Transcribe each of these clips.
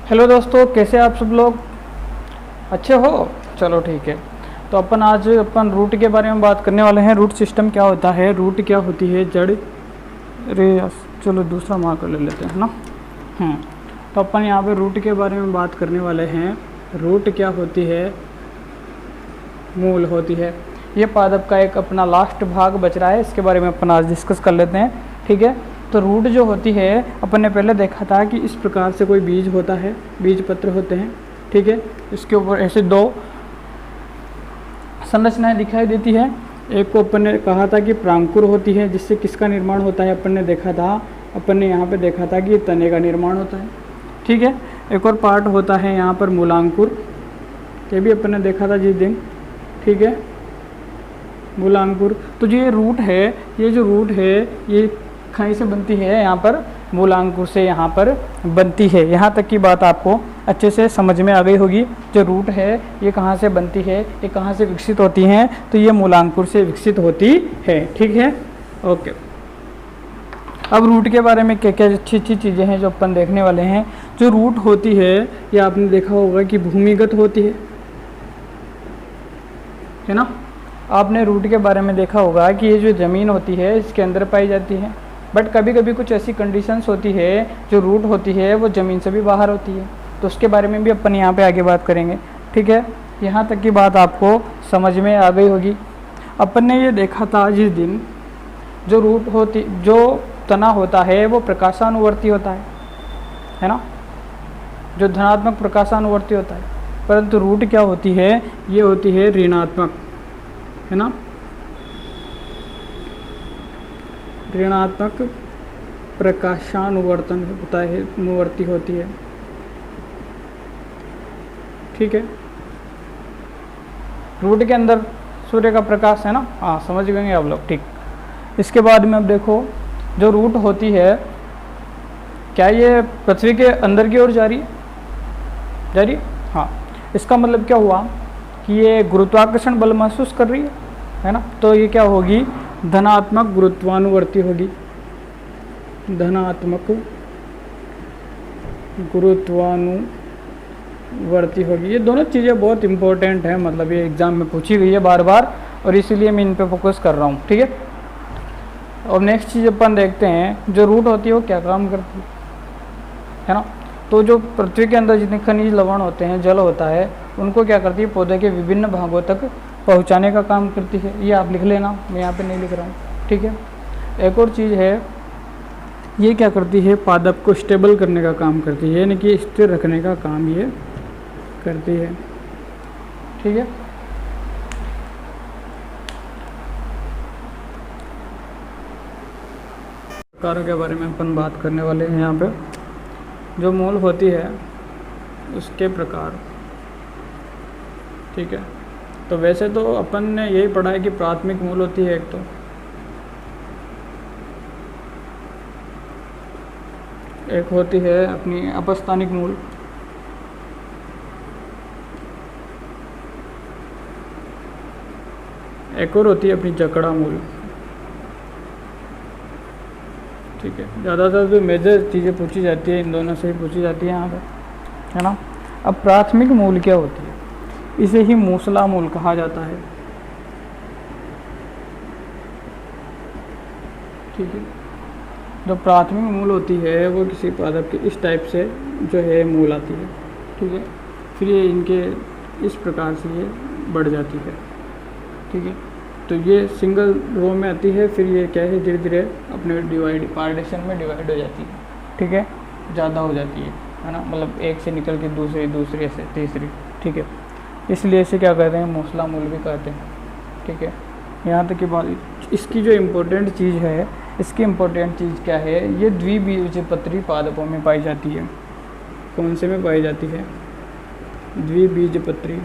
Hello दोस्तों, कैसे आप सब लोग? अच्छे हो? चलो ठीक है। तो अपन रूट के बारे में बात करने वाले हैं। रूट सिस्टम क्या होता है, रूट क्या होती है, जड़। अरे चलो दूसरा मार्कर ले लेते हैं ना। तो अपन यहाँ पे रूट के बारे में बात करने वाले हैं। रूट क्या होती है, मूल होती है। ये पादप का एक अपना लास्ट भाग बच रहा है, इसके बारे में अपन आज डिस्कस कर लेते हैं। ठीक है। तो रूट जो होती है, अपन ने पहले देखा था कि इस प्रकार से कोई बीज होता है, बीज पत्र होते हैं। ठीक है। इसके ऊपर ऐसे दो संरचनाएं दिखाई देती है। एक को अपन ने कहा था कि प्रांकुर होती है, जिससे किसका निर्माण होता है, अपन ने यहाँ पे देखा था कि तने का निर्माण होता है। ठीक है। एक और पार्ट होता है यहाँ पर मूलांकुर, ये भी अपन ने देखा था जिस दिन। ठीक है, मूलांकुर। तो जो ये रूट है, ये जो रूट है ये कहीं से बनती है, यहाँ पर मूलांकुर से यहाँ पर बनती है। यहाँ तक की बात आपको अच्छे से समझ में आ गई होगी। जो रूट है ये कहाँ से बनती है, ये कहाँ से विकसित होती हैं, तो ये मूलांकुर से विकसित होती है। ठीक है, ओके। अब रूट के बारे में क्या क्या अच्छी अच्छी चीज़ें हैं जो अपन देखने वाले हैं। जो रूट होती है ये आपने देखा होगा कि भूमिगत होती है ना। आपने रूट के बारे में देखा होगा कि ये जो ज़मीन होती है इसके अंदर पाई जाती है, बट कभी कभी कुछ ऐसी कंडीशंस होती है जो रूट होती है वो ज़मीन से भी बाहर होती है, तो उसके बारे में भी अपन यहाँ पे आगे बात करेंगे। ठीक है, यहाँ तक की बात आपको समझ में आ गई होगी। अपन ने ये देखा था जिस दिन, जो तना होता है वो प्रकाशानुवर्ती होता है ना, जो धनात्मक प्रकाशानुवर्ती होता है। परंतु रूट क्या होती है, ये होती है ऋणात्मक, है ना, ऋणात्मक प्रकाशानुवर्तन होता है, अनुवर्ती होती है। ठीक है, रूट के अंदर सूर्य का प्रकाश है ना, हाँ समझ गए आप लोग। ठीक, इसके बाद में अब देखो, जो रूट होती है क्या ये पृथ्वी के अंदर की ओर जा रही है? हाँ, इसका मतलब क्या हुआ कि ये गुरुत्वाकर्षण बल महसूस कर रही है ना, तो ये क्या होगी, धनात्मक गुरुत्वानुवर्ती होगी, धनात्मक गुरुत्वानुवर्ती होगी। ये दोनों चीज़ें बहुत इंपॉर्टेंट हैं, मतलब ये एग्जाम में पूछी गई है बार बार, और इसीलिए मैं इन पे फोकस कर रहा हूँ। ठीक है, और नेक्स्ट चीज़ अपन देखते हैं, जो रूट होती है वो क्या काम करती है ना। तो जो पृथ्वी के अंदर जितने खनिज लवण होते हैं, जल होता है, उनको क्या करती है, पौधे के विभिन्न भागों तक पहुंचाने का काम करती है। ये आप लिख लेना, मैं यहाँ पे नहीं लिख रहा हूँ। ठीक है, एक और चीज़ है, ये क्या करती है, पादप को स्टेबल करने का काम करती है, यानी कि स्थिर रखने का काम ये करती है। ठीक है, प्रकारों के बारे में अपन बात करने वाले हैं यहाँ पे। जो मूल होती है उसके प्रकार। ठीक है, तो वैसे तो अपन ने यही पढ़ा है कि प्राथमिक मूल होती है एक होती है अपनी अपस्थानिक मूल, एक और होती है अपनी जकड़ा मूल। ठीक है, ज़्यादातर जो मेजर चीज़ें पूछी जाती है इन दोनों से ही पूछी जाती है यहाँ पे, है ना। अब प्राथमिक मूल क्या होती है, इसे ही मूसला मूल कहा जाता है। ठीक है, जो प्राथमिक मूल होती है वो किसी पादप के इस टाइप से जो है मूल आती है। ठीक है, फिर ये इनके इस प्रकार से ये बढ़ जाती है। ठीक है, तो ये सिंगल रो में आती है, फिर ये क्या है, धीरे धीरे अपने पार्टीशन में डिवाइड हो जाती है। ठीक है, ज़्यादा हो जाती है ना, मतलब एक से निकल के दूसरी से तीसरी। ठीक है, इसलिए इसे क्या कहते हैं, मूसला मूल भी कहते हैं। ठीक है, यहाँ तक की बात। इसकी जो इम्पोर्टेंट चीज़ है, इसकी इम्पोर्टेंट चीज़ क्या है, ये द्विबीजपत्री पादपों में पाई जाती है। कौन से में पाई जाती है, द्विबीजपत्री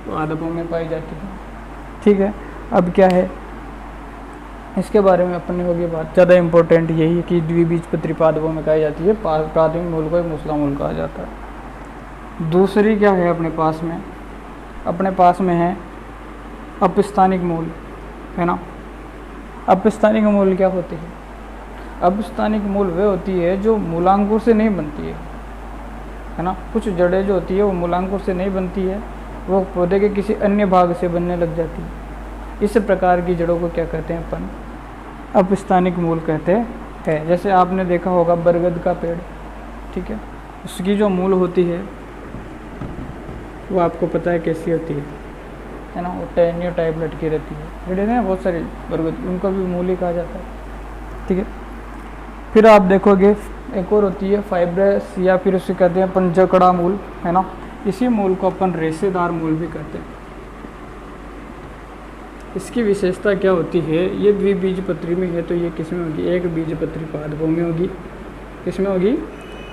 पादपों में पाई जाती है। ठीक है, अब क्या है, इसके बारे में अपन ने होगी बात। ज़्यादा इम्पोर्टेंट यही है कि द्विबीजपत्री पादपों में पाई जाती है, प्राथमिक मूल को मूसला मूल कहा जाता है। दूसरी क्या है अपने पास में है अपस्थानिक मूल, है ना। अपस्थानिक मूल क्या होती है, अपस्थानिक मूल वे होती है जो मूलांकुर से नहीं बनती है ना। कुछ जड़ें जो होती है वो मूलांकुर से नहीं बनती है, वो पौधे के किसी अन्य भाग से बनने लग जाती है। इस प्रकार की जड़ों को क्या कहते हैं अपन, अपस्थानिक मूल कहते हैं। जैसे आपने देखा होगा बरगद का पेड़, ठीक है, उसकी जो मूल होती है वो आपको पता है कैसी होती है ना, वो टहनियों टाइप लटकी रहती है। पेड़ है बहुत सारी बरगद, उनका भी मूल ही कहा जाता है, ठीक है। फिर आप देखोगे एक और होती है फाइब्रस, या फिर उसे कहते हैं अपन जकड़ा मूल, है ना। इसी मूल को अपन रेशेदार मूल भी कहते हैं। इसकी विशेषता क्या होती है, ये द्विबीजपत्री में है तो ये किस में होगी, एक बीजपत्री पादपों में होगी। किस में होगी,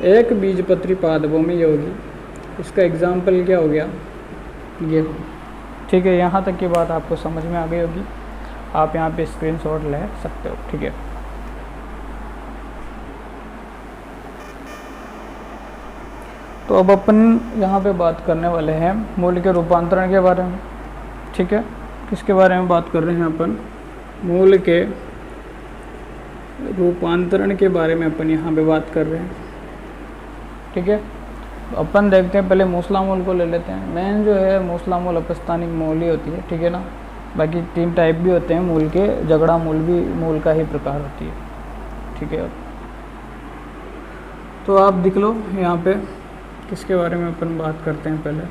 एक बीजपत्री पादपों में ये होगी। इसका एग्जाम्पल क्या हो गया, ये, ठीक है। यहाँ तक की बात आपको समझ में आ गई होगी, आप यहाँ पे स्क्रीनशॉट ले सकते हो, ठीक है। तो अब अपन यहाँ पे बात करने वाले हैं मूल के रूपांतरण के बारे में, ठीक है। किसके बारे में बात कर रहे हैं अपन, मूल के रूपांतरण के बारे में अपन यहाँ पे बात कर रहे हैं, ठीक है। तो अपन देखते हैं पहले मूसला मूल को ले लेते हैं। मेन जो है मूसला मूल अपस्थानिक मूल ही होती है, ठीक है ना। बाकी 3 टाइप भी होते हैं मूल के, जगड़ा मूल भी मूल का ही प्रकार होती है, ठीक है। तो आप देख लो यहाँ पे किसके बारे में अपन बात करते हैं। पहले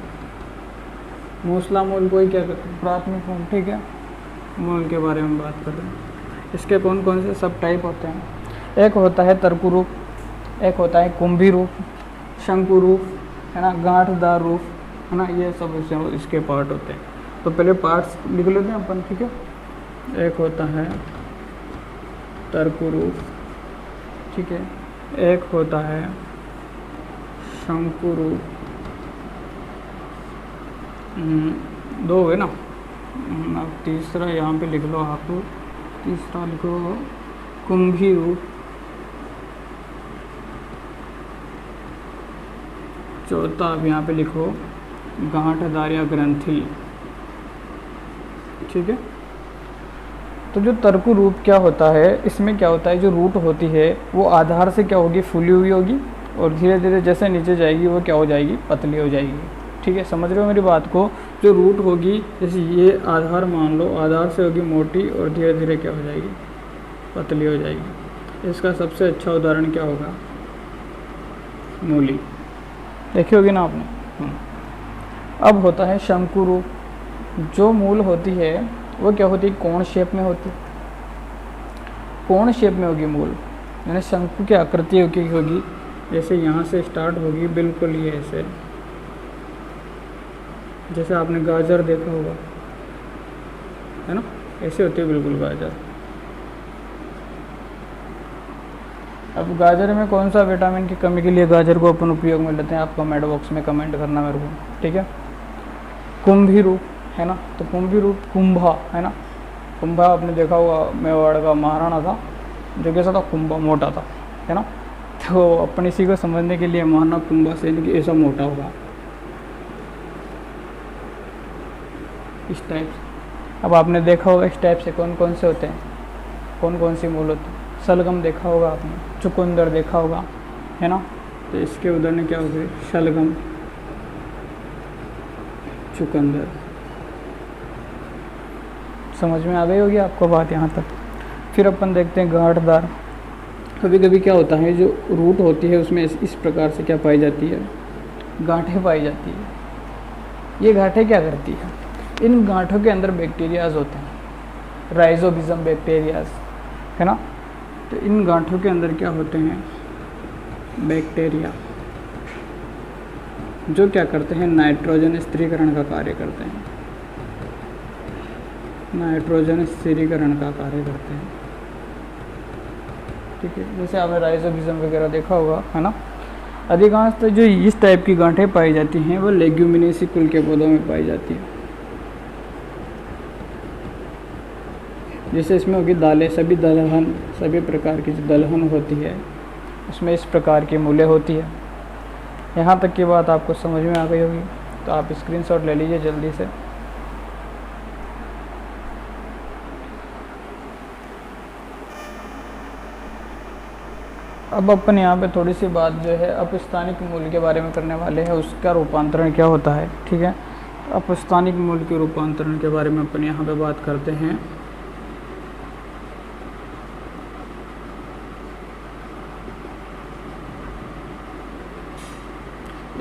मूसला मूल को ही क्या कहते हैं, प्राथमिक मूल, ठीक है। मूल के बारे में बात करते हैं। इसके कौन कौन से सब टाइप होते हैं, एक होता है तर्कु रूप, एक होता है कुंभी रूप, शंकु रूप, है ना, गांठदार रूप, है ना, ये सब इसके पार्ट होते हैं। तो पहले पार्ट्स लिख लेते हैं अपन, ठीक है। एक होता है तर्कु रूप, ठीक है, एक होता है शंकु रूप, 2 है ना। अब तीसरा यहाँ पे लिख लो आप, तीसरा लिखो कुंभी रूप, चौथा अब यहाँ पे लिखो गांठदार या ग्रंथि, ठीक है। तो जो तर्कु रूप क्या होता है, इसमें क्या होता है, जो रूट होती है वो आधार से क्या होगी, फूली हुई होगी, और धीरे धीरे जैसे नीचे जाएगी वो क्या हो जाएगी, पतली हो जाएगी, ठीक है। समझ रहे हो मेरी बात को। जो रूट होगी, जैसे ये आधार मान लो, आधार से होगी मोटी और धीरे धीरे क्या हो जाएगी, पतली हो जाएगी। इसका सबसे अच्छा उदाहरण क्या होगा, मूली, देखी होगी ना आपने। अब होता है शंकु रूप। जो मूल होती है वो क्या होती है, कोण शेप में होती है, कोण शेप में होगी मूल, यानी शंकु की आकृति होगी। जैसे यहाँ से स्टार्ट होगी बिल्कुल ये ऐसे, जैसे आपने गाजर देखा होगा, है ना, ऐसे होती है बिल्कुल गाजर। अब गाजर में कौन सा विटामिन की कमी के लिए गाजर को अपन उपयोग में लेते हैं, आप कमेंट बॉक्स में कमेंट करना मेरे को, ठीक है। कुंभी रूप, है ना, तो कुंभी रूप कुंभा, है ना। कुंभा आपने देखा होगा, मेवाड़ का महाराणा था जो कैसा था, कुंभा, मोटा था, है ना। तो अपन इसी को समझने के लिए माना कुंभा से कि ऐसा मोटा होगा, इस टाइप से। अब आपने देखा होगा इस टाइप से कौन कौन से होते हैं, कौन कौन सी मूल होती है। शलगम देखा होगा आपने, चुकंदर देखा होगा, है ना। तो इसके उदाहरण क्या हो गए, शलगम, चुकंदर। समझ में आ गई होगी आपको बात यहाँ तक। फिर अपन देखते हैं गांठदार। कभी कभी क्या होता है, जो रूट होती है उसमें इस प्रकार से क्या पाई जाती है, गांठें पाई जाती है। ये गांठें क्या करती है, इन गांठों के अंदर बैक्टीरियाज होते हैं, राइजोबिज्म बैक्टीरियाज, है ना। तो इन गांठों के अंदर क्या होते हैं, बैक्टीरिया, जो क्या करते हैं, नाइट्रोजन स्थिरीकरण का कार्य करते हैं, नाइट्रोजन स्थिरीकरण का कार्य करते हैं, ठीक है। जैसे आपने राइजोबिज्म वगैरह देखा होगा, है ना। अधिकांश तो जो इस टाइप की गांठें पाई जाती हैं वो लेग्यूमिनेसी कुल के पौधों में पाई जाती है। जैसे इसमें होगी दालें, सभी दलहन, सभी प्रकार की जो दलहन होती है उसमें इस प्रकार की मूलें होती है। यहाँ तक की बात आपको समझ में आ गई होगी, तो आप स्क्रीनशॉट ले लीजिए जल्दी से। अब अपन यहाँ पे थोड़ी सी बात जो है अपस्थानिक मूल के बारे में करने वाले हैं, उसका रूपांतरण क्या होता है। ठीक है, अपस्थानिक मूल के रूपांतरण के बारे में अपन यहाँ पे बात करते हैं।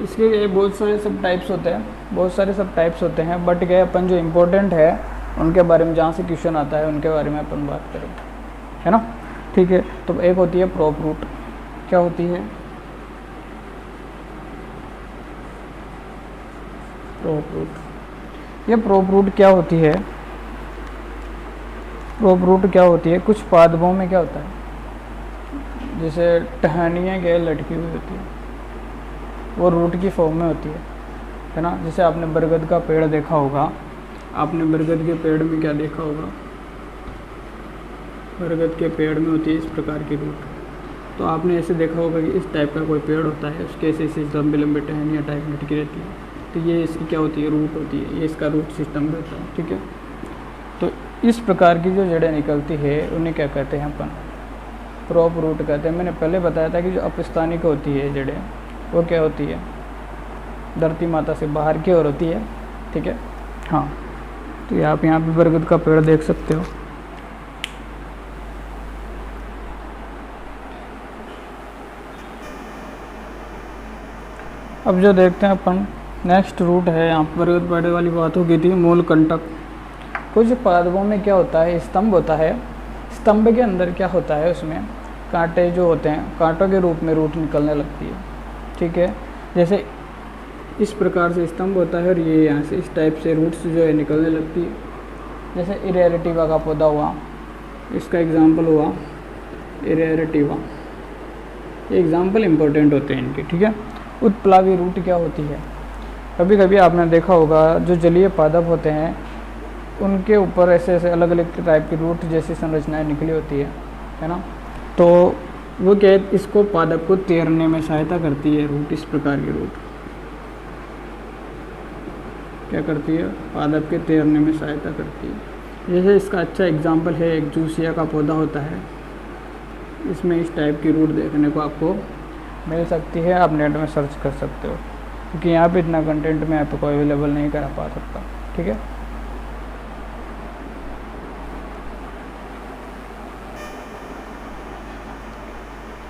इसके बहुत सारे सब टाइप्स होते हैं, बट क्या अपन जो इम्पोर्टेंट है उनके बारे में, जहाँ से क्वेश्चन आता है उनके बारे में अपन बात करेंगे, है ना। ठीक है, तो एक होती है प्रॉप रूट। क्या होती है प्रॉप रूट? ये प्रॉप रूट क्या होती है? प्रॉप रूट क्या होती है? कुछ पादपों में क्या होता है, जैसे टहनियाँ क्या लटकी हुई होती है, वो रूट की फॉर्म में होती है ना। जैसे आपने बरगद का पेड़ देखा होगा, आपने बरगद के पेड़ में क्या देखा होगा, बरगद के पेड़ में होती है इस प्रकार की रूट। तो आपने ऐसे देखा होगा कि इस टाइप का कोई पेड़ होता है, उसके ऐसे ऐसे लंबे लंबे टहनियाँ टाइप लटकी रहती है, तो ये इसकी क्या होती है, रूट होती है, ये इसका रूट सिस्टम रहता है। ठीक है, तो इस प्रकार की जो जड़ें निकलती है उन्हें क्या कहते हैं अपन, प्रॉप रूट कहते हैं। मैंने पहले बताया था कि जो अपस्थानिक होती है जड़ें, वो क्या होती है, धरती माता से बाहर की ओर होती है। ठीक है, हाँ, तो आप यहाँ पे बरगद का पेड़ देख सकते हो। अब जो देखते हैं अपन, नेक्स्ट रूट है, यहाँ पर बरगद पेड़ वाली बात हो गई थी, मूल कंटक। कुछ पादपों में क्या होता है, स्तंभ होता है, स्तंभ के अंदर क्या होता है, उसमें कांटे जो होते हैं, कांटों के रूप में रूट निकलने लगती है। ठीक है, जैसे इस प्रकार से स्तंभ होता है और ये यहाँ से इस टाइप से रूट्स जो है निकलने लगती है। जैसे इरेरेटिवा का पौधा हुआ, इसका एग्जाम्पल हुआ इरेरेटिवा, ये एग्जाम्पल इम्पोर्टेंट होते हैं इनके। ठीक है, उत्प्लावी रूट क्या होती है, कभी कभी आपने देखा होगा जो जलीय पादप होते हैं उनके ऊपर ऐसे ऐसे अलग अलग टाइप की रूट जैसी संरचनाएं निकली होती है ना। तो वो क्या है, इसको पादप को तैरने में सहायता करती है रूट, इस प्रकार की रूट क्या करती है, पादप के तैरने में सहायता करती है। जैसे इसका अच्छा एग्जाम्पल है, एक जूसिया का पौधा होता है, इसमें इस टाइप की रूट देखने को आपको मिल सकती है, आप नेट में सर्च कर सकते हो, क्योंकि यहाँ पे इतना कंटेंट मैं आपको अवेलेबल नहीं करा पा सकता। ठीक है,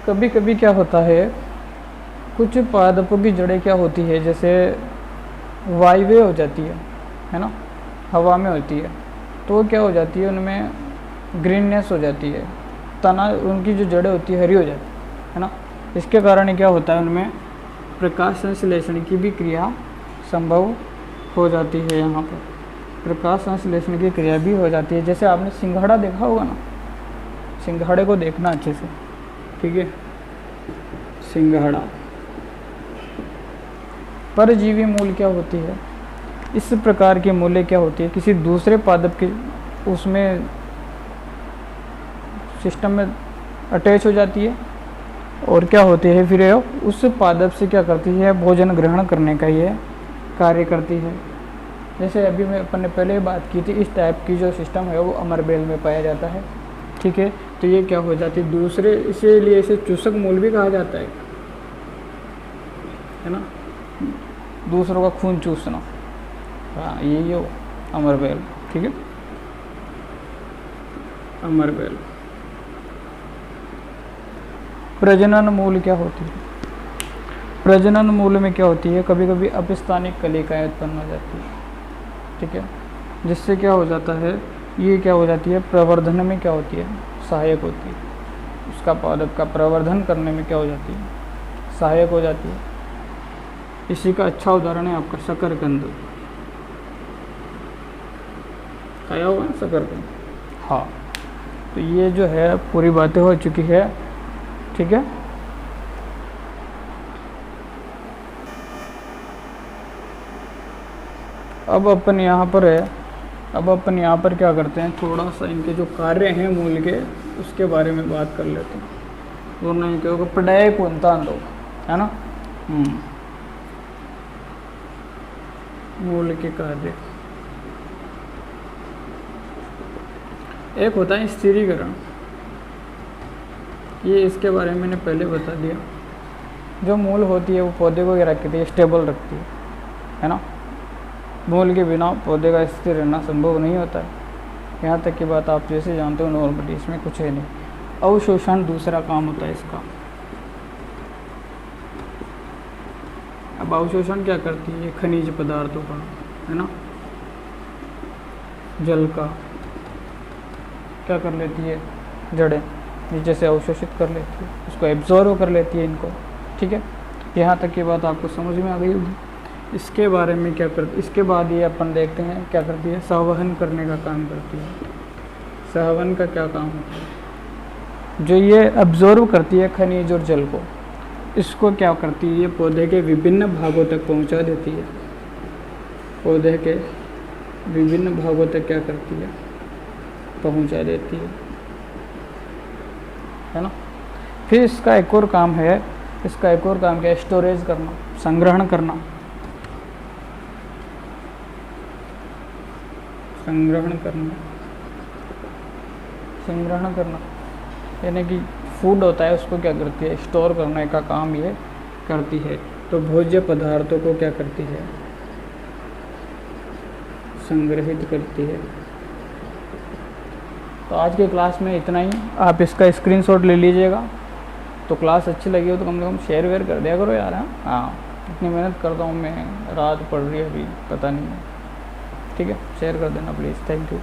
कभी कभी क्या होता है, कुछ पादपों की जड़ें क्या होती है, जैसे वायवे हो जाती है ना, हवा में होती है, तो क्या हो जाती है, उनमें ग्रीननेस हो जाती है, तना उनकी जो जड़ें होती है हरी हो जाती है ना। इसके कारण क्या होता है, उनमें प्रकाश संश्लेषण की भी क्रिया संभव हो जाती है। यहाँ पर प्रकाश संश्लेषण की क्रिया भी हो जाती है। जैसे आपने सिंघाड़ा देखा होगा ना, सिंघाड़े को देखना अच्छे से। ठीक है, सिंघाड़ा परजीवी मूल क्या होती है, इस प्रकार की मूलें क्या होती है, किसी दूसरे पादप के उसमें सिस्टम में अटैच हो जाती है और क्या होती है, फिर उस पादप से क्या करती है, भोजन ग्रहण करने का ये कार्य करती है। जैसे अभी मैं अपन ने पहले बात की थी, इस टाइप की जो सिस्टम है वो अमरबेल में पाया जाता है। ठीक है, तो ये क्या हो जाती है, दूसरे, इसीलिए इसे चूसक मूल भी कहा जाता है ना, दूसरों का खून चूसना, हाँ यही हो अमरबेल। ठीक है, अमरबेल। प्रजनन मूल क्या होती है, प्रजनन मूल में क्या होती है, कभी कभी अपस्थानिक कलिकाएं उत्पन्न हो जाती है। ठीक है, जिससे क्या हो जाता है, ये क्या हो जाती है, प्रवर्धन में क्या होती है, सहायक होती है, उसका पादप का प्रवर्धन करने में क्या हो जाती है, सहायक हो जाती है। इसी का अच्छा उदाहरण है आपका शकरकंद, खाया होगा शकरकंद, हाँ। तो ये जो है पूरी बातें हो चुकी है। ठीक है, अब अपन यहाँ पर है, अब अपन यहाँ पर क्या करते हैं, थोड़ा सा इनके जो कार्य हैं मूल के उसके बारे में बात कर लेते हैं। वो नहीं कहोगे पढ़ाई कौन था दो, है ना। मूल के कार्य, एक होता है स्थिरीकरण, ये इसके बारे में मैंने पहले बता दिया। जो मूल होती है वो पौधे को क्या रखती है, स्टेबल रखती है ना। मूल के बिना पौधे का स्थिर रहना संभव नहीं होता है। यहाँ तक की बात आप जैसे जानते हो नॉर्मली, इसमें कुछ है नहीं। अवशोषण दूसरा काम होता है इसका। अब अवशोषण क्या करती है, खनिज पदार्थों का, है ना, जल का क्या कर लेती है, जड़ें नीचे से अवशोषित कर लेती है, उसको एब्जॉर्व कर लेती है इनको। ठीक है, यहाँ तक की बात आपको समझ में आ गई होगी। इसके बारे में क्या करती, इसके बाद ये अपन देखते हैं क्या करती है, संवहन करने का काम करती है। संवहन का क्या काम होता है, जो ये एब्जॉर्व करती है खनिज और जल को, इसको क्या करती है, ये पौधे के विभिन्न भागों तक पहुंचा देती है। पौधे के विभिन्न भागों तक क्या करती है, पहुंचा देती है ना। फिर इसका एक और काम है, इसका एक और काम क्या है, स्टोरेज करना, संग्रहण करना। संग्रहण करना, संग्रहण करना यानी कि फूड होता है उसको क्या करती है, स्टोर करने का काम ये करती है। तो भोज्य पदार्थों को क्या करती है, संग्रहित करती है। तो आज के क्लास में इतना ही। आप इसका स्क्रीनशॉट ले लीजिएगा। तो क्लास अच्छी लगी हो तो कम से कम शेयर वेयर कर दिया करो यार। हाँ, इतनी मेहनत करता हूँ मैं, रात पड़ रही है अभी, पता नहीं है। ठीक है, शेयर कर देना प्लीज़। Thank you.